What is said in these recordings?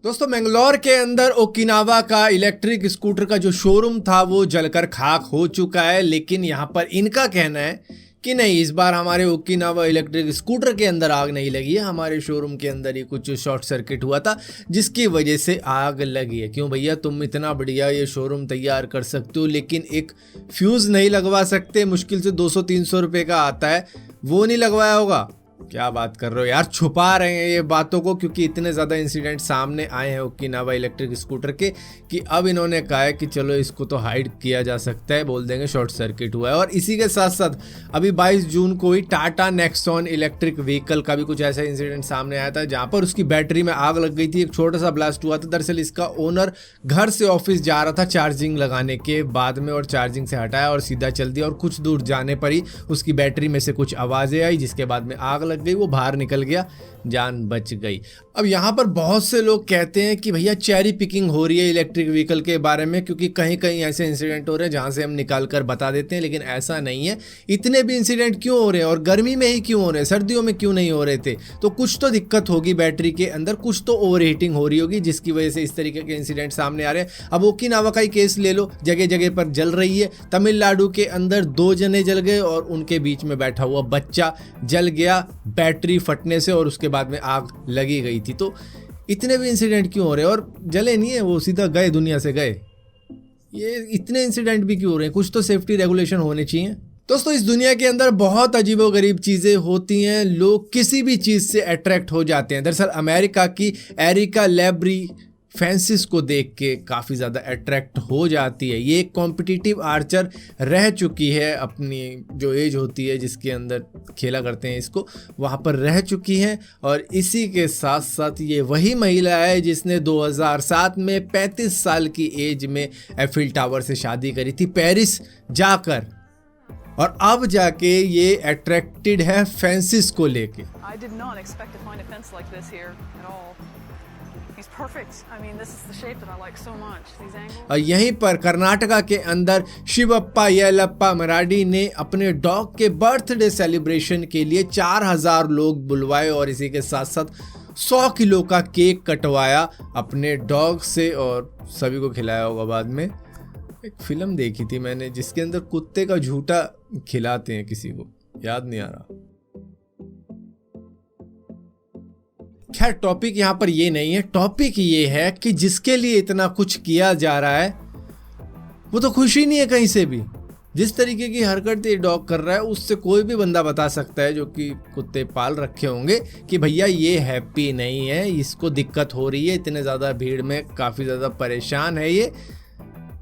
दोस्तों मैंगलोर के अंदर ओकिनावा का इलेक्ट्रिक स्कूटर का जो शोरूम था वो जलकर खाक हो चुका है। लेकिन यहाँ पर इनका कहना है कि नहीं, इस बार हमारे ओकिनावा इलेक्ट्रिक स्कूटर के अंदर आग नहीं लगी है, हमारे शोरूम के अंदर ही कुछ शॉर्ट सर्किट हुआ था जिसकी वजह से आग लगी है। क्यों भैया, तुम इतना बढ़िया ये शोरूम तैयार कर सकते हो लेकिन एक फ्यूज़ नहीं लगवा सकते? मुश्किल से 200-300 रुपये का आता है, वो नहीं लगवाया होगा? क्या बात कर रहे हो यार, छुपा रहे हैं ये बातों को, क्योंकि इतने ज़्यादा इंसिडेंट सामने आए हैं ओकिनावा इलेक्ट्रिक स्कूटर के कि अब इन्होंने कहा है कि चलो इसको तो हाइड किया जा सकता है, बोल देंगे शॉर्ट सर्किट हुआ है। और इसी के साथ साथ अभी 22 जून को ही टाटा नेक्सॉन इलेक्ट्रिक व्हीकल का भी कुछ ऐसा इंसिडेंट सामने आया था जहाँ पर उसकी बैटरी में आग लग गई थी, एक छोटा सा ब्लास्ट हुआ था। दरअसल इसका ओनर घर से ऑफिस जा रहा था चार्जिंग लगाने के बाद में, और चार्जिंग से हटाया और सीधा चल दिया, और कुछ दूर जाने पर ही उसकी बैटरी में से कुछ आवाज़ें आई जिसके बाद में आग लग गई, वो बाहर निकल गया, जान बच गई। अब यहाँ पर बहुत से लोग कहते हैं कि भैया चेरी पिकिंग हो रही है इलेक्ट्रिक व्हीकल के बारे में, क्योंकि कहीं कहीं ऐसे इंसिडेंट हो रहे हैं जहाँ से हम निकाल कर बता देते हैं, लेकिन ऐसा नहीं है। इतने भी इंसिडेंट क्यों हो रहे हैं, और गर्मी में ही क्यों हो रहे हैं, सर्दियों में क्यों नहीं हो रहे थे? तो कुछ तो दिक्कत होगी बैटरी के अंदर, कुछ तो ओवर हीटिंग हो रही होगी जिसकी वजह से इस तरीके के इंसिडेंट सामने आ रहे हैं। अब ओकिनावा का ही केस ले लो, जगह जगह पर जल रही है। तमिलनाडु के अंदर 2 जने जल गए और उनके बीच में बैठा हुआ बच्चा जल गया बैटरी फटने से, और उसके बाद में आग लगी गई थी। तो इतने भी इंसिडेंट क्यों हो रहे हैं? और जले नहीं है, वो सीधा गए, दुनिया से गए। ये इतने इंसिडेंट भी क्यों हो रहे हैं? कुछ तो सेफ्टी रेगुलेशन होने चाहिए। दोस्तों इस दुनिया के अंदर बहुत अजीबोगरीब चीज़ें होती हैं, लोग किसी भी चीज़ से अट्रैक्ट हो जाते हैं। दरअसल अमेरिका की एरिका लेब्री फैंसिस को देख के काफ़ी ज़्यादा अट्रैक्ट हो जाती है। ये एक कॉम्पिटिटिव आर्चर रह चुकी है, अपनी जो एज होती है जिसके अंदर खेला करते हैं इसको, वहाँ पर रह चुकी है। और इसी के साथ साथ ये वही महिला है जिसने 2007 में 35 साल की एज में एफिल टावर से शादी करी थी पेरिस जाकर, और अब जाके ये अट्रैक्टेड है फेंसिस को लेके। और यहीं पर कर्नाटका के अंदर शिवप्पा येलप्पा मराडी ने अपने डॉग के बर्थडे सेलिब्रेशन के लिए 4000 लोग बुलवाए, और इसी के साथ साथ 100 किलो का केक कटवाया अपने डॉग से और सभी को खिलाया होगा बाद में। एक फिल्म देखी थी मैंने जिसके अंदर कुत्ते का झूठा खिलाते हैं किसी को, याद नहीं आ रहा। खैर टॉपिक यहाँ पर ये नहीं है, टॉपिक ये है कि जिसके लिए इतना कुछ किया जा रहा है वो तो खुश ही नहीं है कहीं से भी। जिस तरीके की हरकत ये डॉग कर रहा है उससे कोई भी बंदा बता सकता है जो कि कुत्ते पाल रखे होंगे कि भैया ये हैप्पी नहीं है, इसको दिक्कत हो रही है, इतने ज़्यादा भीड़ में काफ़ी ज़्यादा परेशान है ये।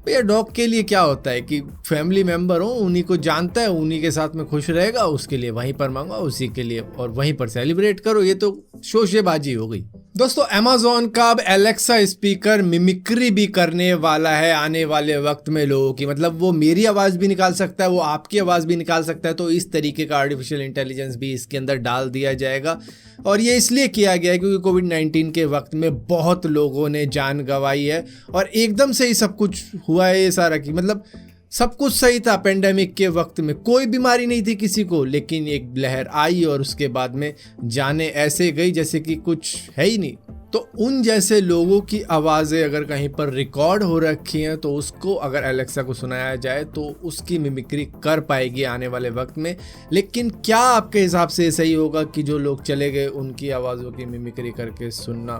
भैया डॉग के लिए क्या होता है कि फैमिली मेम्बर हो, उन्हीं को जानता है, उन्हीं के साथ में खुश रहेगा, उसके लिए वहीं पर मंगवाओ, उसी के लिए और वहीं पर सेलिब्रेट करो। ये तो शोशेबाजी हो गई। दोस्तों अमेज़न का अब एलेक्सा स्पीकर मिमिक्री भी करने वाला है आने वाले वक्त में लोगों की, मतलब वो मेरी आवाज़ भी निकाल सकता है, वो आपकी आवाज़ भी निकाल सकता है। तो इस तरीके का आर्टिफिशियल इंटेलिजेंस भी इसके अंदर डाल दिया जाएगा, और ये इसलिए किया गया है क्योंकि कोविड-19 के वक्त में बहुत लोगों ने जान गंवाई है, और एकदम से ही सब कुछ हुआ है ये सारा, कि मतलब सब कुछ सही था। पेंडेमिक के वक्त में कोई बीमारी नहीं थी किसी को, लेकिन एक लहर आई और उसके बाद में जाने ऐसे गई जैसे कि कुछ है ही नहीं। तो उन जैसे लोगों की आवाज़ें अगर कहीं पर रिकॉर्ड हो रखी हैं तो उसको अगर एलेक्सा को सुनाया जाए तो उसकी मिमिक्री कर पाएगी आने वाले वक्त में। लेकिन क्या आपके हिसाब से सही होगा कि जो लोग चले गए उनकी आवाज़ों की मिमिक्री करके सुनना?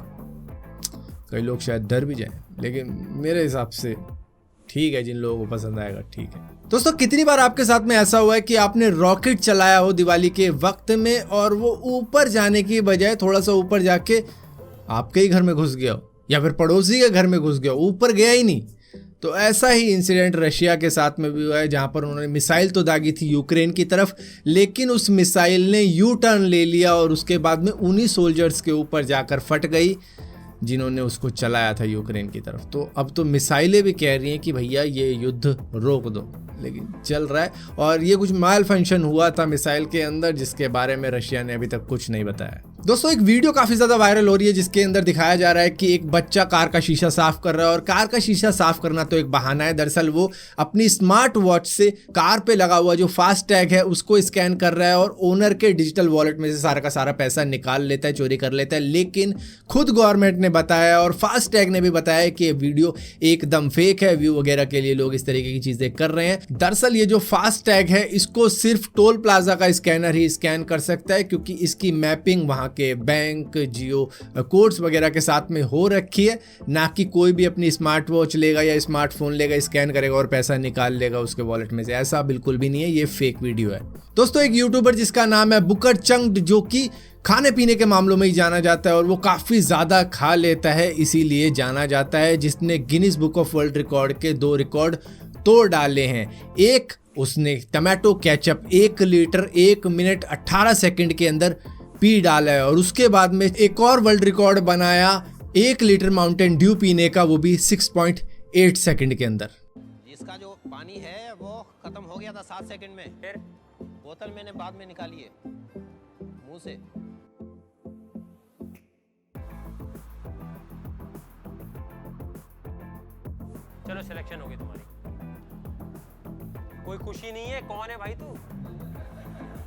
कई लोग शायद डर भी जाएं, लेकिन मेरे हिसाब से ठीक है, जिन लोगों को पसंद आएगा ठीक है। दोस्तों कितनी बार आपके साथ में ऐसा हुआ है कि आपने रॉकेट चलाया हो दिवाली के वक्त में, और वो ऊपर जाने की बजाय थोड़ा सा ऊपर जाके आपके ही घर में घुस गया हो, या फिर पड़ोसी के घर में घुस गया हो, ऊपर गया ही नहीं? तो ऐसा ही इंसिडेंट रशिया के साथ में भी हुआ है, जहाँ पर उन्होंने मिसाइल तो दागी थी यूक्रेन की तरफ, लेकिन उस मिसाइल ने यू टर्न ले लिया और उसके बाद में उन्हीं सोल्जर्स के ऊपर जाकर फट गई जिन्होंने उसको चलाया था यूक्रेन की तरफ। तो अब तो मिसाइलें भी कह रही हैं कि भैया ये युद्ध रोक दो, लेकिन चल रहा है। और ये कुछ माल फंक्शन हुआ था मिसाइल के अंदर जिसके बारे में रशिया ने अभी तक कुछ नहीं बताया। दोस्तों एक वीडियो काफी ज्यादा वायरल हो रही है जिसके अंदर दिखाया जा रहा है कि एक बच्चा कार का शीशा साफ कर रहा है, और कार का शीशा साफ करना तो एक बहाना है। दरअसल वो अपनी स्मार्ट वॉच से कार पे लगा हुआ जो फास्ट टैग है उसको स्कैन कर रहा है और ओनर के डिजिटल वॉलेट में से सारा का सारा पैसा निकाल लेता है, चोरी कर लेता है। लेकिन खुद गवर्नमेंट ने बताया और फास्ट टैग ने भी बताया कि ये वीडियो एकदम फेक है, व्यू वगैरह के लिए लोग इस तरीके की चीजें कर रहे हैं। दरअसल ये जो फास्ट टैग है इसको सिर्फ टोल प्लाजा का स्कैनर ही स्कैन कर सकता है, क्योंकि इसकी मैपिंग वहां के बैंक, जियो कोड्स वगैरह के साथ में हो रखी है। ना कि कोई भी अपनी स्मार्ट वॉच लेगा या स्मार्टफोन लेगा, स्कैन करेगा और पैसा निकाल लेगा उसके वॉलेट में से। ऐसा बिल्कुल भी नहीं है, ये फेक वीडियो है। दोस्तों एक यूट्यूबर जिसका नाम है बुकर चंग, जो कि खाने पीने के मामलों में ही जाना जाता है और वो काफी ज्यादा खा लेता है, इसीलिए जाना जाता है, जिसने Guinness book of world record के 2 रिकॉर्ड तोड़ डाले हैं। एक, उसने tomato ketchup 1 litre 1 minute 18 second के अंदर पी डाला है, और उसके बाद में एक और वर्ल्ड रिकॉर्ड बनाया 1 लीटर माउंटेन ड्यू पीने का, वो भी 6.8 सेकंड के अंदर। इसका जो पानी है वो खत्म हो गया था 7 सेकंड में, फिर बोतल मैंने बाद में निकाली है मुंह से। चलो सिलेक्शन हो गई तुम्हारी। कोई खुशी नहीं है? कौन है भाई तू?